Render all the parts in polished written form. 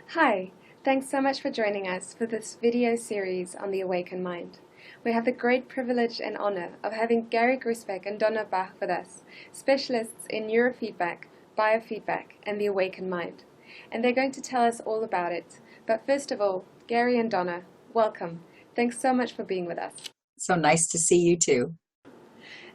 Hi, thanks so much for joining us for this video series on the awakened mind. We have the great privilege and honor of having Gary Grisbeck and Donna Bach with us, specialists in neurofeedback, biofeedback, and the awakened mind. And they're going to tell us all about it. But first of all, Gary and Donna, welcome. Thanks so much for being with us. So nice to see you too.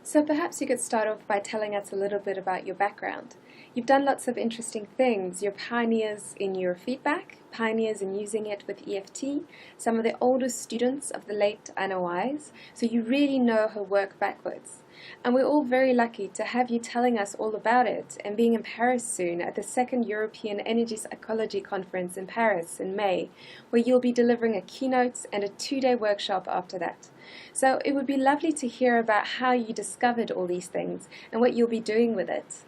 So perhaps you could start off by telling us a little bit about your background. You've done lots of interesting things. You're pioneers in neurofeedback, pioneers in using it with EFT, some of the oldest students of the late Anna Wise, so you really know her work backwards. And we're all very lucky to have you telling us all about it and being in Paris soon at the second European Energy Psychology Conference in Paris in May, where you'll be delivering a keynote and a 2-day workshop after that. So it would be lovely to hear about how you discovered all these things and what you'll be doing with it.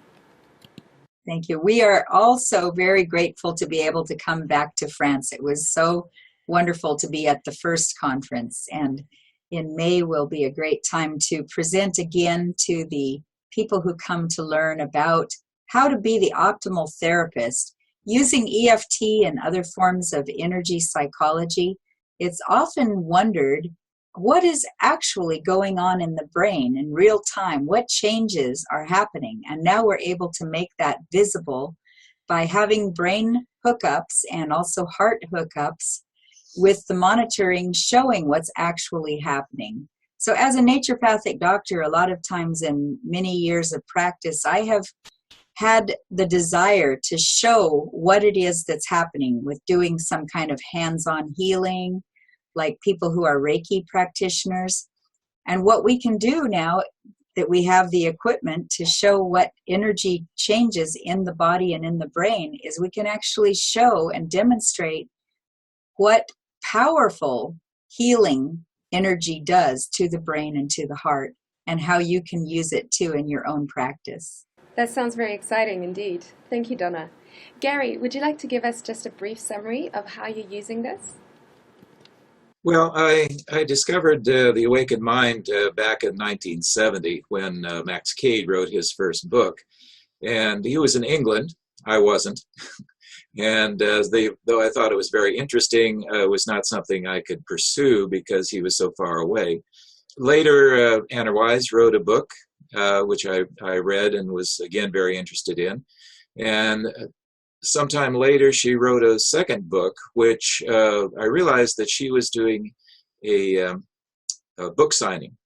Thank you. We are also very grateful to be able to come back to France. It was so wonderful to be at the first conference, and in May will be a great time to present again to the people who come to learn about how to be the optimal therapist using EFT and other forms of energy psychology. It's often wondered what is actually going on in the brain in real time, what changes are happening. And now we're able to make that visible by having brain hookups and also heart hookups with the monitoring showing what's actually happening. So as a naturopathic doctor, a lot of times in many years of practice, I have had the desire to show what it is that's happening with doing some kind of hands-on healing, like people who are Reiki practitioners. And what we can do now that we have the equipment to show what energy changes in the body and in the brain is we can actually show and demonstrate what powerful healing energy does to the brain and to the heart, and how you can use it too in your own practice. That sounds very exciting indeed. Thank you, Donna. Gary, would you like to give us just a brief summary of how you're using this? Well, I discovered the Awakened Mind back in 1970 when Max Cade wrote his first book. And he was in England. I wasn't. And though I thought it was very interesting, it was not something I could pursue because he was so far away. Later, Anna Wise wrote a book, which I read and was, again, very interested in. And sometime later, she wrote a second book, which I realized that she was doing a book signing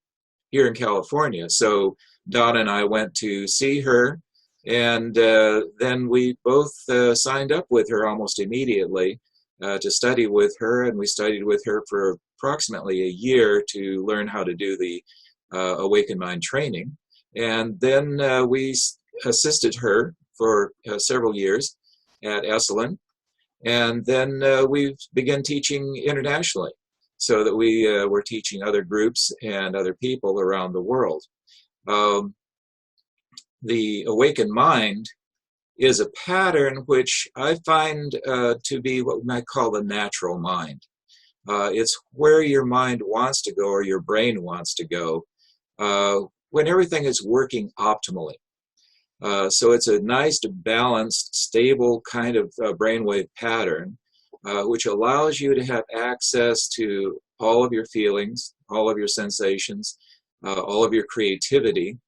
here in California. So Donna and I went to see her, and then we both signed up with her almost immediately to study with her, and we studied with her for approximately a year to learn how to do the Awakened Mind training. And then we assisted her for several years at Esalen, and then we began teaching internationally, so that we were teaching other groups and other people around the world. The Awakened Mind is a pattern which I find to be what we might call the natural mind. It's where your mind wants to go, or your brain wants to go, when everything is working optimally. So it's a nice, balanced, stable kind of brainwave pattern, which allows you to have access to all of your feelings, all of your sensations, all of your creativity,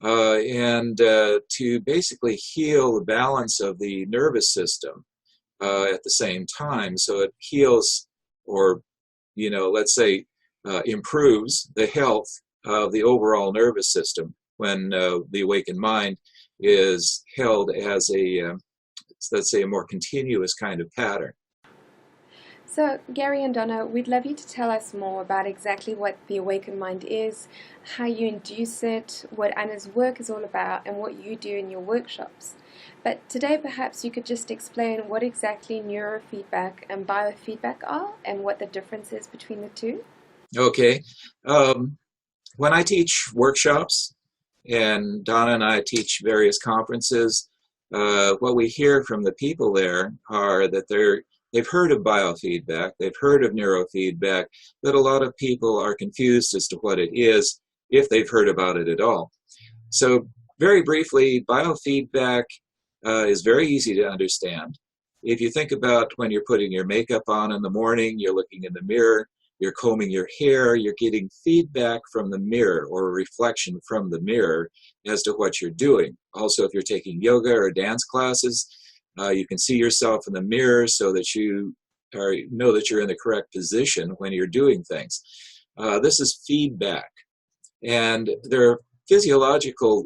and to basically heal the balance of the nervous system at the same time. So it heals, or, let's say, improves the health of the overall nervous system when the Awakened Mind is held as a, let's say, a more continuous kind of pattern. So, Gary and Donna, we'd love you to tell us more about exactly what the Awakened Mind is, how you induce it, what Anna's work is all about, and what you do in your workshops. But today, perhaps you could just explain what exactly neurofeedback and biofeedback are, and what the difference is between the two. Okay. When I teach workshops, and Donna and I teach various conferences, what we hear from the people there are that they've heard of biofeedback, they've heard of neurofeedback, but a lot of people are confused as to what it is, if they've heard about it at all. So very briefly, biofeedback is very easy to understand. if you think about when you're putting your makeup on in the morning, you're looking in the mirror, you're combing your hair, you're getting feedback from the mirror or a reflection from the mirror as to what you're doing. Also, if you're taking yoga or dance classes, you can see yourself in the mirror so that you know that you're in the correct position when you're doing things. This is feedback. And there are physiological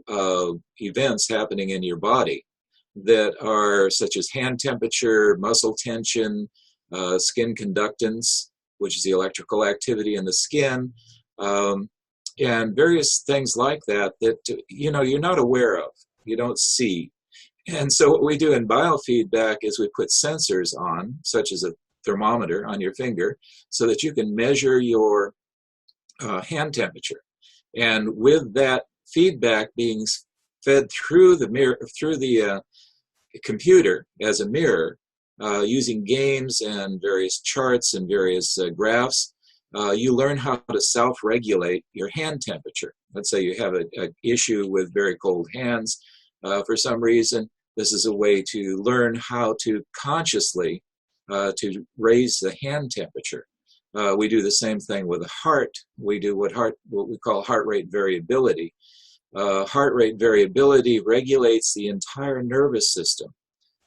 events happening in your body that are such as hand temperature, muscle tension, skin conductance, which is the electrical activity in the skin, and various things like that that you're not aware of, you don't see. And so what we do in biofeedback is we put sensors on, such as a thermometer on your finger, so that you can measure your hand temperature. And with that feedback being fed through the mirror, through the computer as a mirror, using games and various charts and various graphs, you learn how to self-regulate your hand temperature. Let's say you have an issue with very cold hands for some reason. This is a way to learn how to consciously to raise the hand temperature. We do the same thing with the heart. We do what we call heart rate variability. Heart rate variability regulates the entire nervous system.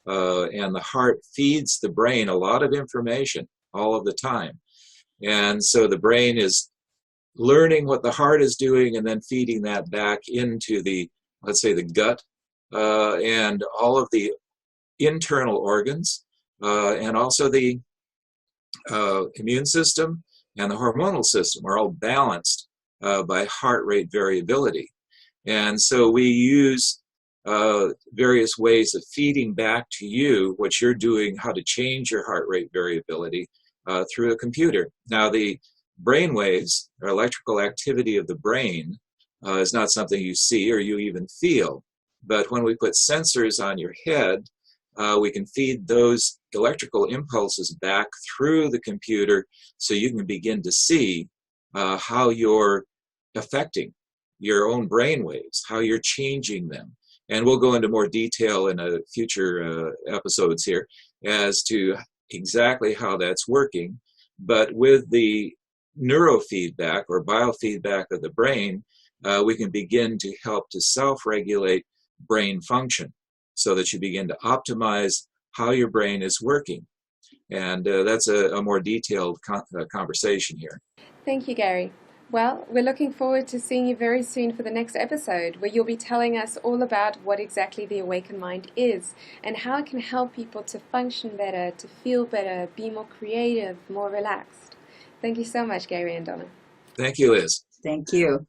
And the heart feeds the brain a lot of information all of the time. And so the brain is learning what the heart is doing and then feeding that back into the, let's say, the gut and all of the internal organs and also the immune system and the hormonal system are all balanced by heart rate variability. And so we use various ways of feeding back to you what you're doing, how to change your heart rate variability through a computer. Now, the brain waves, or electrical activity of the brain, is not something you see or you even feel. But when we put sensors on your head, we can feed those electrical impulses back through the computer so you can begin to see how you're affecting your own brain waves, how you're changing them. And we'll go into more detail in a future episodes here as to exactly how that's working. But with the neurofeedback or biofeedback of the brain, we can begin to help to self-regulate brain function so that you begin to optimize how your brain is working. And that's a more detailed conversation here. Thank you, Gary. Well, we're looking forward to seeing you very soon for the next episode, where you'll be telling us all about what exactly the awakened mind is and how it can help people to function better, to feel better, be more creative, more relaxed. Thank you so much, Gary and Donna. Thank you, Liz. Thank you.